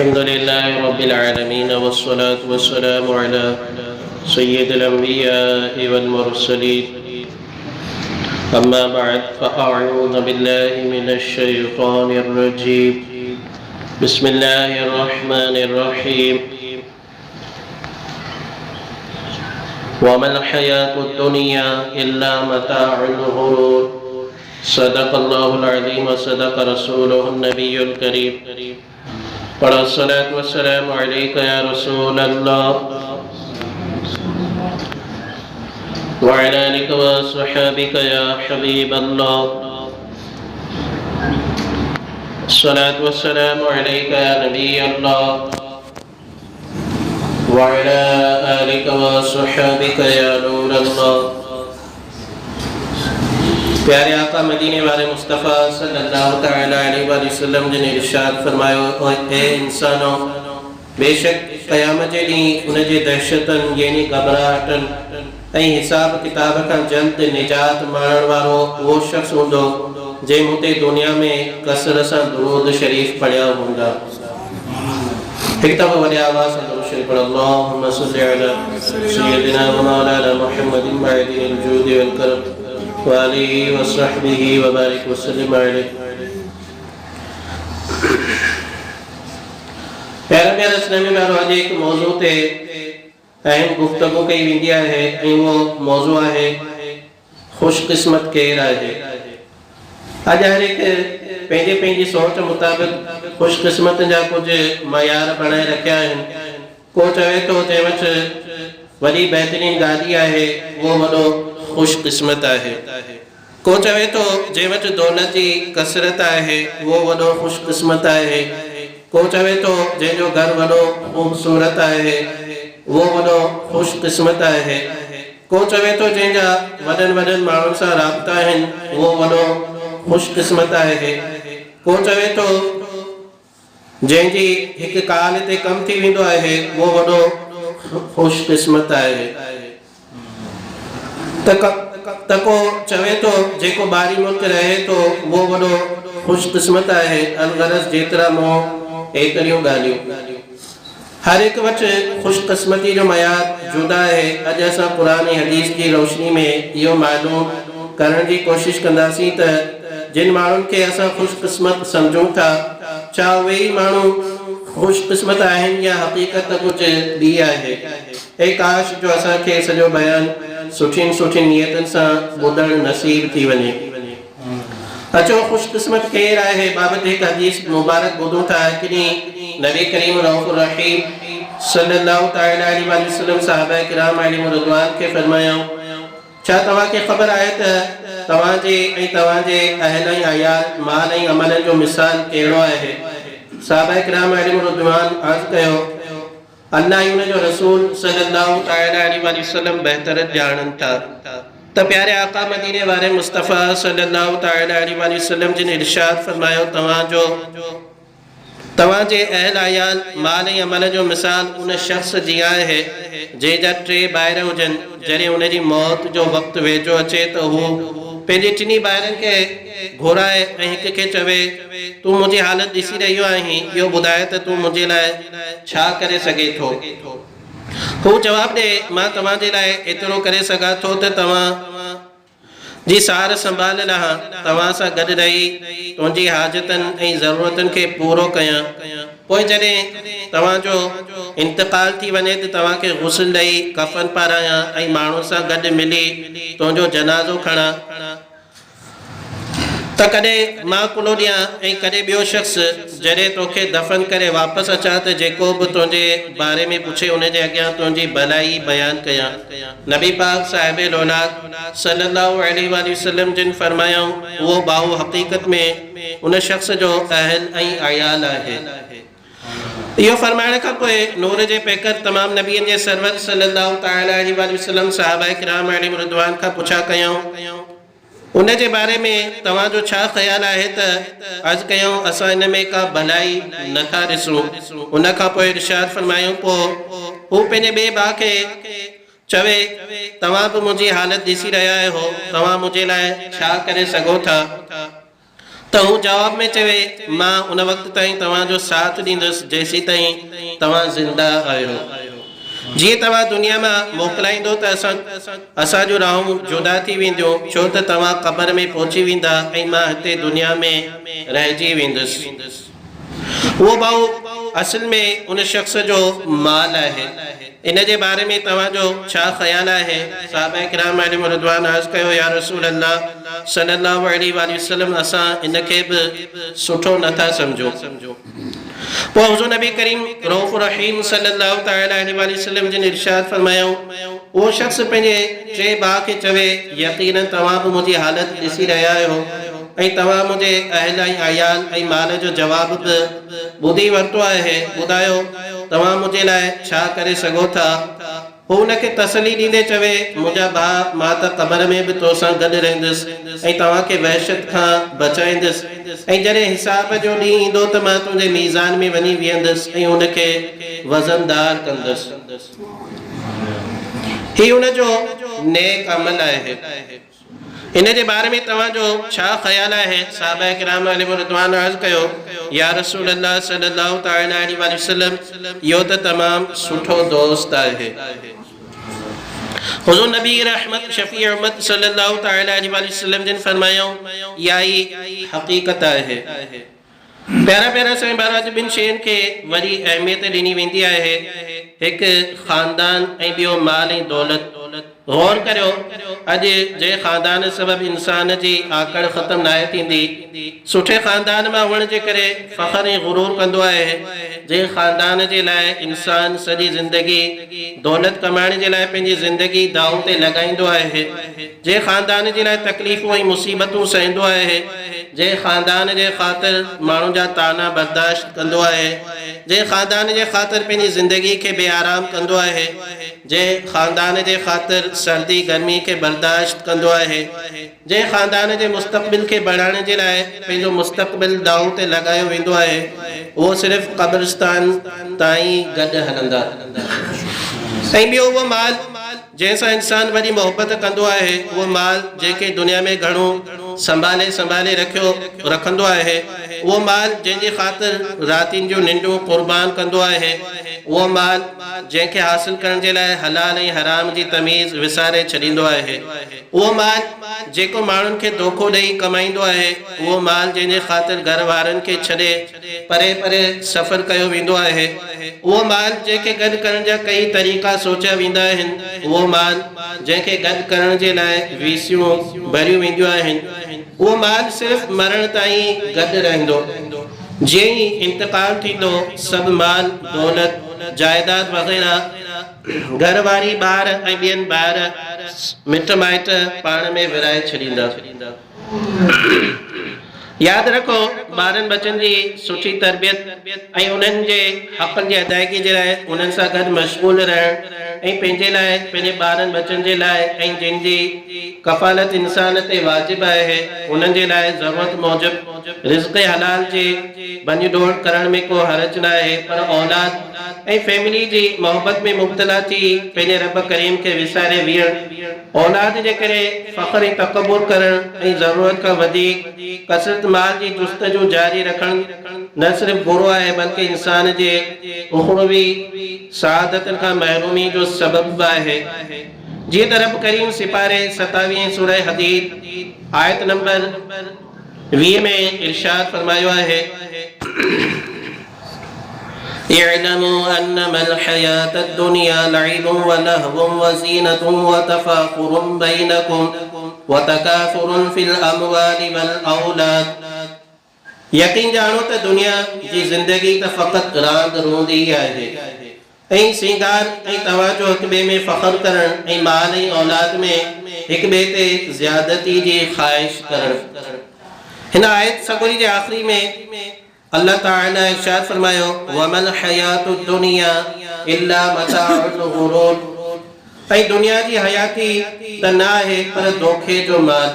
अल्हम्दुलिल्लाहि रब्बिल आलमीन वस्सलातु वस्सलामु अला सय्यिदिल अंबिया'i वल मुरसलीन अम्मा बअद फ़अऊज़ु बिल्लाहि मिनश शैतानिर रजीम बिस्मिल्लाहिर रहमानिर रहीम वमल हयातुद दुनिया इल्ला मताउल गुरूर सदक़ल्लाहुल अज़ीम व सदक़ रसूलुहुन नबियुल करीम अस्सलातु वस्सलामु अलैका या रसूल अल्लाह व अला आलिका व अस्हाबिका या हबीब अल्लाह अस्सलातु वस्सलामु अलैका या नबी अल्लाह व अला आलिका व अस्हाबिका या नूर अल्लाह। प्यारे आका मदीने वाले मुस्तफ़ा सल्लल्लाहु तआला अलैहि वसल्लम जिन इरशाद फरमायो, ए इंसानो, बेशक क़यामत जे ॾींहुं उन जे दहशतनि यानी घबराहटनि ऐं हिसाब किताब खां जल्द निजात माणण वारो उहो शख़्स हूंदो जंहिं मूं ते दुनिया में कसर सां दुरूद शरीफ़ पढ़िया हूंदा। हिकु दफ़ो वॾे आवाज़ सां दुरूद शरीफ़ पढ़ो। अल्लाहुम्मा सल्लि अला सय्यिदिना व मौलाना मुहम्मदिन मअदिनिल जूदि वल करम वालिही वसहबिही वबारिक वसल्लिम अलैहि। प्यारा इस्लामी भाइरो, अॼु हिकु मौज़ू ते अहम गुफ़्तगू कई वेंदी आहे ऐं उहो मौज़ू आहे ख़ुशकिस्मत केरु आहे। अॼु हर हिकु पंहिंजे पंहिंजी सोच मुताबिक़ ख़ुशकिस्मत जा कुझु मयार बणाए रखिया आहिनि। को चवे थो जंहिं वटि वॾी बहितरीन गाॾी आहे उहो वॾो ख़ुशकिस्मत आहे। को चवे थो जंहिं वटि दौलत जी कसरत आहे उहो वॾो ख़ुशकिस्मत आहे। को चवे थो जंहिंजो घर वॾो ख़ूबसूरत आहे उहो वॾो ख़ुशकिस्मत आहे। को चवे थो जंहिंजा वॾनि वॾनि माण्हुनि सां राब्ता आहिनि उहो वॾो ख़ुशकिस्मत आहे। को चवे थो जंहिंजी हिकु काल ते कमु थी वेंदो आहे उहो वॾो ख़ुशकिस्मत आहे। त को चवे थो जेको ॿाहिरी मुल्क रहे थो उहो वॾो ख़ुशकिस्मत आहे। अलगरज़ जेतिरा मोह एतिरियूं ॻाल्हियूं। हर हिकु वटि ख़ुशकिस्मती जो मयार जुदा आहे। अॼु असां क़ुरान ऐं हदीस जी रोशनी में इहो मालूम करण जी कोशिशि कंदासीं त जिन माण्हुनि खे असां ख़ुशकिस्मत सम्झूं था, छा उहे ई माण्हू ख़ुशकिस्मत आहिनि या हक़ीक़त कुझु ॿी आहे। ऐं काश जो असांखे सॼो बयानु सुठियुनि सुठियुनि नियतनि सां ॿुधणु नसीब थी वञे। अचो ख़ुशकिस्मत केरु आहे बाबति हिकु हदीस मुबारक ॿुधूं था। हिकिड़ी नबी करीम रऊफ़ुर रहीम सल्लल्लाहु तआला अलैहि वसल्लम सहाबा किराम अलैहिम रिज़वान खे फरमायाऊं, छा तव्हांखे ख़बर आहे त तव्हांजे ऐं तव्हांजे अहल ऐं अयाल माल ऐं अमलनि जो मिसाल कहिड़ो आहे। सहाबा किराम अलैहिम रिज़वान अर्ज़ु कयो, अल्लाह ऐं उन जो रसूल सल्लल्लाहु तआला अलैहि वसल्लम बहितर ॼाणनि था। त प्यारे आका मदीने वारे मुस्तफ़ा सल्लल्लाहु तआला अलैहि वसल्लम जिन इरशाद फरमायो, तव्हांजे अहल अयाल माल ऐं अमल जो मिसाल उन शख़्स जी आहे जंहिंजा टे ॿाहिर हुजनि। जॾहिं उनजी मौत जो वक़्तु वेझो अचे त हू पंहिंजे टिनी ॿाहिरनि खे घुराए ऐं हिक खे चवे, तूं मुंहिंजी हालत ॾिसी रहियो आहीं, इहो ॿुधाए त तूं मुंहिंजे लाइ छा करे सघे थो। हू जवाबु ॾे, मां तव्हांजे लाइ एतिरो करे सघां थो त तव्हां जी सार संभाल लहां, तव्हां सां गॾु रही तुंहिंजी हाजतनि ऐं ज़रूरतनि खे पूरो कयां। पोइ जॾहिं तव्हांजो इंतकाल थी वञे त तव्हांखे गुस्ल ॾेई कफ़न पारायां ऐं माण्हुनि सां गॾु मिली तुंहिंजो जनाज़ो खणां। त कॾहिं मां कुलो ॾियां ऐं कॾहिं ॿियो शख़्स जॾहिं तोखे दफ़न करे वापसि अचां त जेको बि तुंहिंजे बारे में पुछे उनजे अॻियां तुंहिंजी भलाई बयानु कयां। नबी पाक साहिब औलाद सल्लल्लाहु अलैहि वसल्लम जिन फरमायाऊं, उहो बाहु हक़ीक़त में उन शख़्स जो अहल ऐं अयाल आहे। इहो फरमाइण खां पोइ नूर जे पैकर तमामु नबियनि जे सरवर सल्लल्लाहु तआला अलैहि वसल्लम सहाबा किराम अलैहिम रिज़वान खां पुछा कयऊं, उन जे बारे में तव्हांजो छा ख़्यालु आहे। त अर्ज़ु कयूं, असां इन में का भलाई नथा ॾिसूं। उन खां पोइ इरशाद फरमायूं, पोइ हू पंहिंजे ॿिए भाउ खे चवे, तव्हां बि मुंहिंजी हालत ॾिसी रहिया आहियो, तव्हां मुंहिंजे लाइ छा करे सघो था। त हू जवाब में चवे मां उन वक़्त ताईं तव्हांजो साथ ॾींदुसि जेसीं ताईं तव्हां ज़िंदा आहियो। जीअं तव्हां दुनिया मां मोकिलाईंदो त असांजो राहूं जुदा थी वेंदियूं, छो त तव्हां क़बर में पहुची वेंदा ऐं मां हिते दुनिया में रहिजी वेंदुसि। उहो भाऊ असल में उन शख़्स जो माल आहे। इन जे बारे में तव्हांजो छा ख़्यालु आहे? सहाबा किराम अलैहिम रिज़वान अर्ज़ कयो या रसूल अल्लाह सल्लल्लाहु अलैहि वसल्लम असां इन खे बि सुठो नथा सम्झो। पोइ हुज़ूर नबी करीम रऊफ़ रहीम सल्लल्लाहु तआला अलैहि वसल्लम जिन इरशाद फरमायो उहो शख़्स पंहिंजे टे भाउ खे चवे यकीनन तव्हां बि मुंहिंजी हालत ॾिसी रहिया आहियो ऐं तव्हां मुंहिंजे अहल ऐं अयाल ऐं माल जो जवाब बि ॿुधी वरितो आहे। ॿुधायो तव्हां मुंहिंजे लाइ छा करे सघो था? हू हुनखे तसली ॾींदे चवे मुंहिंजा भाउ मां त क़बर में बि तोसां गॾु रहंदुसि ऐं तव्हांखे वहशत खां बचाईंदुसि ऐं जॾहिं हिसाब जो ॾींहुं ईंदो त मां तुंहिंजे मीज़ान में वञी बीहंदुसि ऐं हुनखे वज़नदार कंदुसि। हीउ हुनजो नेक अमल आहे। इन जे बारे में तव्हांजो छा ख़्यालु आहे? सहाबा किराम अलैहिम रिज़वान अर्ज़ कयो या रसूल अल्लाह सल्लल्लाहु तआला अलैहि वसल्लम इहो त तमामु सुठो दोस्त आहे। हुज़ूर नबी रहमत शफ़ी उम्मत सल्लल्लाहु तआला अलैहि वसल्लम जिन फरमायो इहा ई हक़ीक़त आहे। प्यारा प्यारा साईं महाराज ॿिनि शयुनि खे वरी अहमियत ॾिनी वेंदी आहे, हिकु ख़ानदान ऐं ॿियो माल ऐं दौलत। गौर करियो अॼु जंहिं ख़ानदान सबबि इंसान जी आकड़ ख़तमु नाहे थींदी, सुठे ख़ानदान मां हुअण जे करे फ़ख़्र ऐं गुरूर कंदो आहे। जंहिं ख़ानदान जे लाइ इंसान सॼी ज़िंदगी दौलत कमाइण जे लाइ पंहिंजी ज़िंदगी दाव ते लॻाईंदो आहे, जंहिं ख़ानदान जे लाइ तकलीफ़ूं ऐं मुसीबतूं सहंदो आहे, जंहिं ख़ानदान जे ख़ातिर माण्हुनि जा ताना बर्दाश्त कंदो आहे, जंहिं ख़ानदान जे ख़ातिर पंहिंजी ज़िंदगी खे बेआराम कंदो आहे, जंहिं ख़ानदान जे ख़ातिर सर्दी गर्मी खे बर्दाश्त कंदो आहे, जंहिं ख़ानदान जे मुस्तक़बिल खे बढ़ाइण जे लाइ पंहिंजो मुस्तक़बिल दाव ते लॻायो वेंदो आहे, उहो सिर्फ़ु क़ब्रिस्तान ताईं गॾु हलंदा। ऐं ॿियो उहो माल जंहिंसां इंसान वॾी मोहबत कंदो आहे, उहो माल जंहिंखे दुनिया में घणो संभाले रखंदो आहे, उहो माल जंहिंजी ख़ातिर रातिनि जूं निंडूं क़ुर्बान कंदो आहे, उहो माल जंहिंखे हासिल करण जे लाइ हलाल ऐं हराम जी तमीज़ विसारे छॾींदो आहे, उहो माल जेको माण्हुनि खे धोखो ॾेई कमाईंदो आहे, उहो माल जंहिंजे ख़ातिर घर वारनि खे छॾे परे परे सफ़र कयो वेंदो आहे, उहो माल जंहिंखे गॾु करण जा कई तरीक़ा सोचिया वेंदा आहिनि, उहो माल जंहिंखे गॾु करण जे लाइ वीसियूं भरियूं वेंदियूं आहिनि, उहो माल सिर्फ़ु मरण ताईं गॾु रहंदो। जीअं ई इंतकाल थींदो सभु माल दौलत जायदाद वग़ैरह घर वारी ॿार ऐं ॿियनि ॿार मिट माइट पाण में विराए छॾींदा। यादि रखो ॿारनि बचनि जी सुठी तरबियत ऐं उन्हनि जे हक़नि जी अदायगी जे लाइ उन्हनि सां गॾु मशगूल रहणु ऐं पंहिंजे लाइ पंहिंजे ॿारनि बचनि जे लाइ ऐं जंहिंजी कफ़ालत इंसान ते वाजिबु आहे उन्हनि जे लाइ ज़रूरत मूजिबि रिज़्क़ हलाल जे वञ डोड़ करण में को हर्ज न आहे, पर औलाद ऐं फैमिली जी मोहबत में मुब्तला थी पंहिंजे रब करीम खे विसारे विहणु, औलाद जे करे फ़ख़्र ऐं तकबुर करणु ऐं ज़रूरत खां वधीक कसरत माल जी जुस्तजू जारी रखणु न सिर्फ़ु बुरो आहे बल्कि इंसान जे उख़रवी सआदतनि खां महरूमी जो सबबु आहे। जीअं त रब करीम सिपारे 27 सूरह हदीद आयत नंबर 20 में इरशाद फरमायो आहे इअलमू अन्नमल हयातुद दुनिया लइबुन व लहवुन व ज़ीनतुन व तफ़ाखुरुन बैनकुम व तकासुरुन फिल अमवालि वल औलाद। यकीन जानो त दुनिया जी ज़िंदगी त फ़क़त रांदि रूंदी आहे ऐं सिंगार ऐं तवजो हिक ॿिए में फ़ख़्र करणु ऐं माल ऐं औलाद में हिक ॿिए ते ज़्यादती जी ख़्वाहिश करणु। हिन आयत सगोरी जे आख़िरी में अल्लाह ताला इरशाद फरमायो वमल हयातुद दुनिया इल्ला मताउल गुरूर, ऐं दुनिया जी हयाती त न आहे पर धोखे जो माल।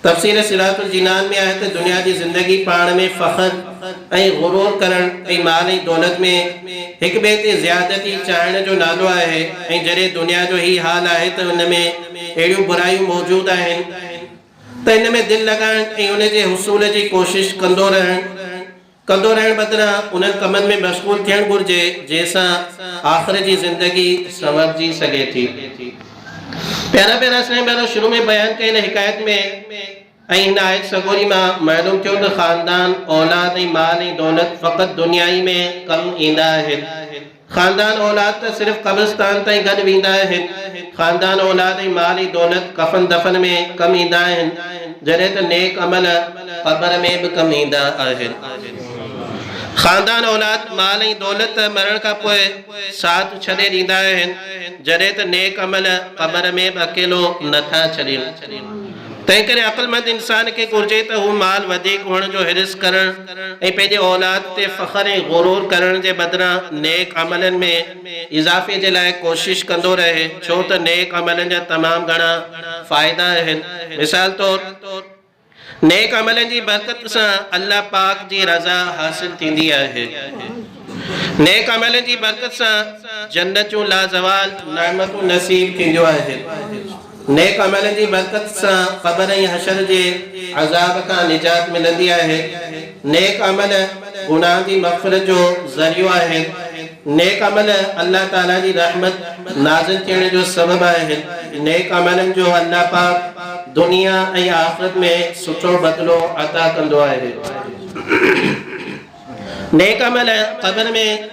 तफ़सीर सिरातुल जिनान में आहे त दुनिया जी ज़िंदगी पाण में फ़ख़्र ऐं गुरूर करण ऐं माल ऐं दौलत में हिक ॿिए ते ज़्यादती चाहण जो नालो आहे। ऐं जॾहिं दुनिया जो ही हाल आहे त हुन में अहिड़ियूं बुरायूं मौजूदु आहिनि त इन में दिलि लॻाइण ऐं उन जे हुसूल जी कोशिशि कंदो रहण बदिरां उन्हनि कमनि में मशगूल थियणु घुरिजे जंहिंसां आख़िर जी ज़िंदगी संवरजी सघे थी। प्यारा प्यारा साईं भेरो शुरू में बयानु कई हिन हिकायत में ऐं हिन आयत सगोरी मां मालूम थियो त ख़ानदान औलाद ऐं माल ऐं दौलत फ़क़ति दुनियाई में कमु ईंदा आहिनि। ख़ानदान औलाद त सिर्फ़ु क़ब्रिस्तान ताईं गॾु वेंदा आहिनि। ख़ानदान औलाद ऐं माल ऐं दौलत कफ़न दफ़न में कमु ईंदा आहिनि, जॾहिं त नेक अमल क़ब्र में बि कमु ईंदा आहिनि। ख़ानदान औलाद माल ऐं दौलत मरण खां पोइ साथ छॾे ॾींदा आहिनि, जॾहिं त नेक अमल क़ब्र में बि अकेलो नथा छॾनि। तंहिं करे अक़लमंद इंसान खे घुरिजे त हू माल वधीक हुअण जो हिरिस करणु ऐं पंहिंजे औलाद ते फ़ख़्र ऐं गुरूर करण जे बदिरां नेक अमलनि में इज़ाफ़े जे लाइ कोशिशि कंदो रहे, छो त नेक अमलनि जा तमामु घणा फ़ाइदा आहिनि। मिसाल तौरु नेक अमलनि जी बरकत सां अल्लाह पाक जी रज़ा हासिल थींदी आहे। नेक अमलनि जी बरकत सां जन्नत जूं लाज़वाल नेमतूं नसीब थींदियूं आहिनि। नेक अमलनि जी बरकत सां क़ब्र ऐं हशर जे अज़ाब खां निजात मिलंदी आहे। नेक अमल गुनाह जी मग़फ़िरत जो ज़रियो आहे। नेक अमल अल्लाह ताला जी रहमत नाज़िल थियण जो सबब आहे। नेक अमलनि जो अल्लाह पाक दुनिया ऐं आख़िरत में सुठो बदिलो अता कंदो आहे। नेक अमल क़ब्र में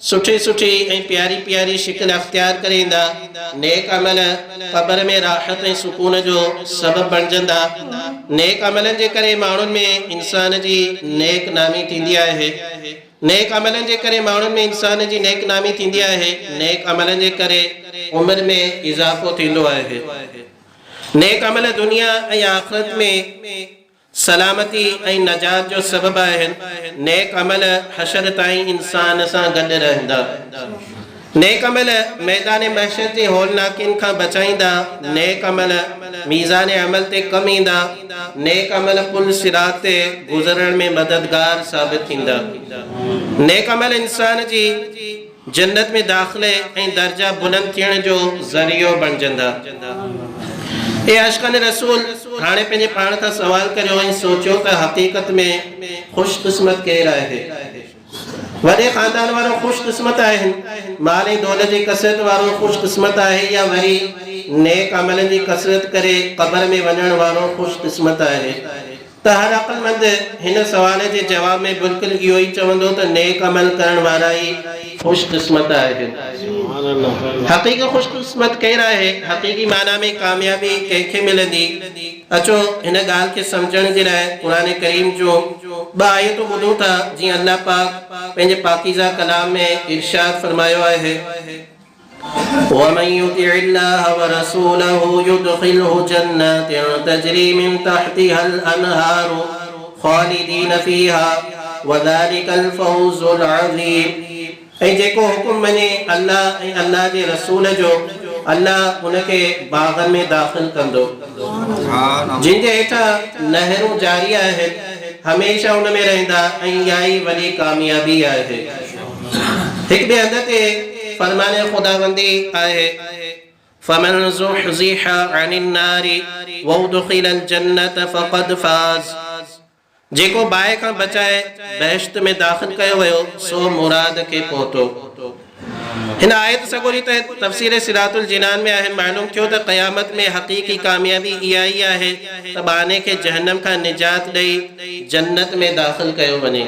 सुठी सुठी ऐं प्यारी प्यारी शिकिल अख़्तियार करे ईंदा। नेक अमल क़ब्र में राहत ऐं सुकून जो सबब बणजंदा। नेक अमलनि जे करे माण्हुनि में इंसान जी नेक नामी थींदी आहे। नेक अमलनि जे करे माण्हुनि में इंसान जी नेक नामी थींदी आहे। नेक अमलनि जे करे उमिरि में इज़ाफ़ो थींदो आहे। नेक अमल दुनिया ऐं आख़िरत में सलामती ऐं नजात जो सबब आहिनि। नेक अमल हशर ताईं इंसान सां गॾु रहंदा। नेक अमल मैदान महशर जे होलनाकिन खां बचाईंदा। नेक अमल मीज़ान अमल ते कमु ईंदा। नेक अमल पुल सिरात ते गुज़रण में मददगार साबित थींदा। नेक अमल इंसान जी जन्नत में दाख़िले ऐं दर्जा बुलंद थियण जो ज़रियो बणजंदा। ए आशिक़ान रसूल, हाणे पंहिंजे पाण खां सवाल करियो ऐं सोचियो त हक़ीक़त में ख़ुशकिस्मत केरु आहे? वॾे ख़ानदान वारो ख़ुशकिस्मत आहिनि, माल ऐं दौलत जी कसरत वारो ख़ुशकिस्मत आहे, या वरी नेक अमलनि जी कसरत करे क़ब्र में वञण वारो ख़ुशकिस्मत आहे? त हर अक़लमंद हिन सवाल जे जवाब में बिल्कुलु इहो ई चवंदो त नेक अमल करण वारा ई ख़ुशकिस्मत आहिनि। हक़ीक़ी ख़ुशकिस्मत केरु आहे? हक़ीक़ी माना में कामयाबी कंहिंखे मिलंदी? अचो हिन ॻाल्हि खे सम्झण जे लाइ क़ुरान करीम जूं ॿ आयतूं ॿुधूं था। जीअं अल्लाह पाक पंहिंजे पाकीज़ा कलाम में इरशाद फरमायो आहे, وَمَن يُطِعِ اللَّهَ وَرَسُولَهُ يُدْخِلْهُ جَنَّاتٍ تَجْرِي مِن تَحْتِهَا الْأَنْهَارُ خَالِدِينَ فِيهَا وَذَلِكَ الْفَوْزُ الْعَظِيمُ। ऐं जेको हुकुम मञे अल्लाह ऐं अल्लाह जे रसूल जो, अल्लाह उनखे बाग़नि में दाख़िल कंदो जिन जे हेठां नहरूं जारी आहिनि, हमेशह उन में रहंदा, ऐं इहा ई वॾी कामयाबी आहे। हिकु ॿिए हंध ते फरमाने ख़ुदाबंदी आहे, فَمَنْ زُحْزِحَ عَنِ النَّارِ وَأُدْخِلَ الْجَنَّةَ فَقَدْ فَازَ। जेको बाहि खां बचाए बहिश्त में दाख़िल कयो वियो सो मुराद खे पहुतो। हिन आयत सगोरी तहत तफ़सीर सिरातुल जिनान में आहे मालूम थियो त क़यामत में हक़ीक़ी कामयाबी इहा ई आहे त बाने खे जहन्नम खां निजात ॾेई जन्नत में दाख़िल कयो वञे।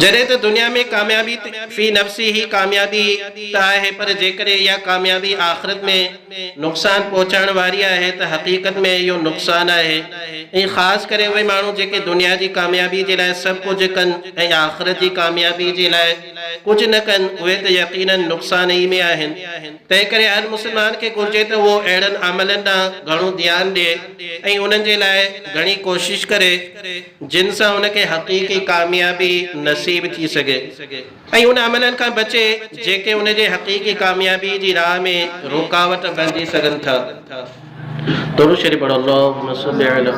जॾहिं त दुनिया में कामयाबी फी नफ़्सी ही कामयाबी त आहे, पर जेकर इहा कामयाबी आख़िरत में नुक़सान पहुचाइण वारी आहे त हक़ीक़त में इहो नुक़सान आहे। ऐं ख़ासि करे उहे माण्हू जेके दुनिया जी कामयाबी जे लाइ सभु कुझु कनि ऐं आख़िरत जी कामयाबी जे लाइ कुझु न कनि, उहे त यक़ीनन नुक़सान ई में आहिनि। तंहिं करे हर मुस्लमान खे घुरिजे त उहो अहिड़नि अमलनि ॾांहुं घणो ध्यानु ॾिए ऐं उन्हनि जे लाइ घणी कोशिशि करे जिन सां उनखे हक़ीक़ी कामयाबी नसीब थी सघे, ऐं उन अमलनि खां बचे जेके उन जे हक़ीक़ी कामयाबी जी राह में रुकावट बणिजी सघनि था। दुरूद शरीफ पढ़ो। अल्लाहुम्मा सल्लि अला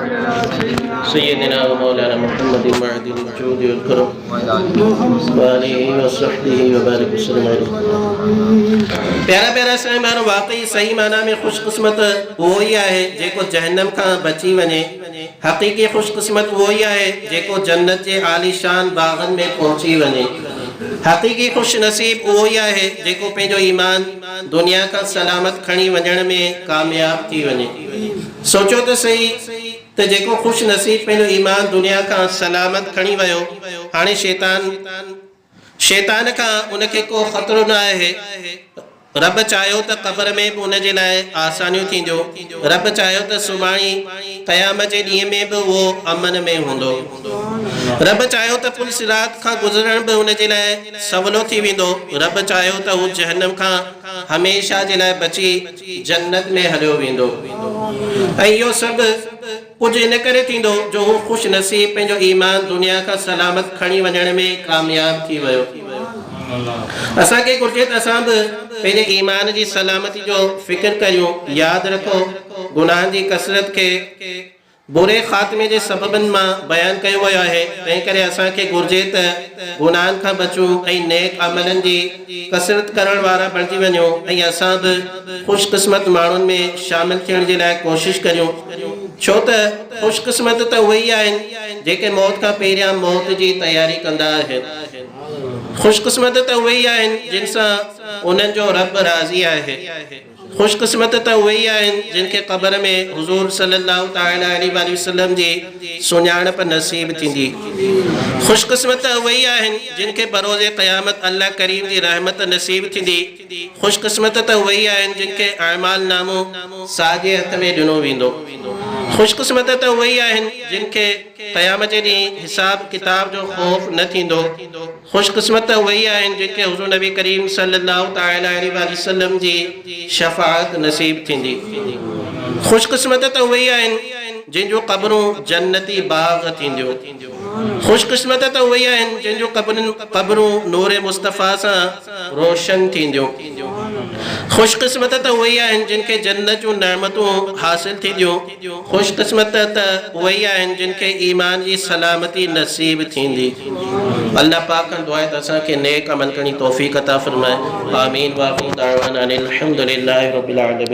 सय्यिदिना व मौलाना मुहम्मदिन मअदिल वजूद वल करम व आलिहि व सहबिहि व बारिक वसल्लम। प्यारा प्यारा साईं मानो वाकई सही माना में खुशकिस्मत वो ही है जेको जहन्नम का बची वने। हकीकी खुशकिस्मत वो ही है जेको जन्नत के आलीशान बागन में पहुंची वने। हकीकी खुश नसीब वो ही है जेको पेंजो ईमान दुनिया का सलामत खणी वजण में कामयाब थी वने। सोचो तो सही तो जेको खुश नसीब पेंजो ईमान दुनिया का सलामत खणी वयो, हाणे शैतान का उनके को खतरो न है। रब चाहो तो कब्र में भी उनके लाए आसानियों थींदो। रब चाहो तो सुभाणी क़यामत के ॾींहं में भी वो अमन में होंदो। रब चाहो तो पुल सिरात का गुजरण भी उनके लाए सवलो थी वेंदो। रब चाहो तो वो जहन्नम का हमेशा जे लाए बची जन्नत में हलियो वेंदो। ऐं इहो सभु कुछ इन करे थींदो जो हू खुश नसीब पेंजो ईमान दुनिया का सलामत खणी वजण में कामयाब थी वयो। असा के घुर्जे त असां बि पंहिंजे ईमान जी सलामती जो फिक्र करियूं। यादि रखो गुनाहनि जी कसरत के बुरे ख़ात्मे जे सबबनि मां बयान कयो वियो आहे। तंहिं करे असांखे घुर्जे त गुनाहनि खां बचूं ऐं नेक अमलनि जी कसरत करण वारा बणिजी वञूं ऐं असां बि ख़ुशकिस्मत माण्हुनि में शामिल थियण जे लाइ कोशिशि करियूं। छो त ख़ुशकिस्मत त उहे ई आहिनि जेके मौत खां पहिरियां मौत जी तयारी कंदा आहिनि। खुशकिस्मत त उहे ई आहिनि जिन सां उन्हनि जो रब राज़ी आहे। खुशकिस्मत त उहे ई आहिनि जिनखे क़ब्र में हुज़ूर सल्लल्लाहु तआला अलैहि वसल्लम जी सुञाणप नसीब थींदी। खुशकिस्मत त उहे ई आहिनि जिनखे बरोज़े क़यामत अल्लाह करीम जी रहमत नसीब थींदी। खुशकिस्मत त उहे ई आहिनि जिनखे अमाल नामो साॼे हथ में ॾिनो वेंदो। खुशकिस्मत त उहे ई आहिनि जिनखे क़यामत जे ॾींहुं हिसाब किताब जो ख़ौफ़ न थींदो। खुशकिस्मत त उहे ई आहिनि जिनखे हुज़ूर नबी करीम सल्लल्लाहु तआला अलैहि वसल्लम जी शफ़ाअत नसीब थींदी। खुशकिस्मत त उहे ई आहिनि जिन जो क़ब्रूं जन्नती बाग़ थींदियूं। खुशकिस्मत त उहे ई आहिनि जिन जो क़ब्रूं नूर मुस्तफ़ा सां रोशन थींदियूं। खुशकिस्मत त उहे ई आहिनि जिनखे जन्नत जूं नेमतूं हासिल थींदियूं। खुशकिस्मत त उहे ई आहिनि जिनखे ईमान जी सलामती नसीब थींदी। अल्लाह पाक खां दुआ आहे त असांखे नेक अमल करणी तौफ़ीक़ अता फ़रमाए। आमीन। वाक़िअ दाअवाना अनिल हम्दुलिल्लाहि रब्बिल आलमीन।